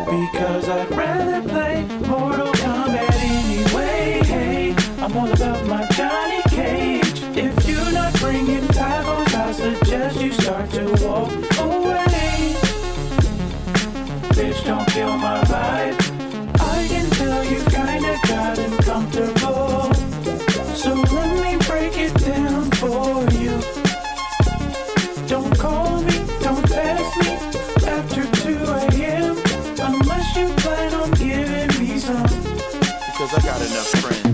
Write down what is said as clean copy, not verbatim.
Because I'd rather play Mortal Kombat anyway. Hey, I'm all about my Johnny Cage. If you're not bringing tacos, I suggest you start to walk away. Bitch, don't kill my vibe. I can tell you kinda gotten comfortable. So let me break it down for you. Don't call me, don't text me after 2 a.m. Unless you plan on giving me some. Because I got enough friends.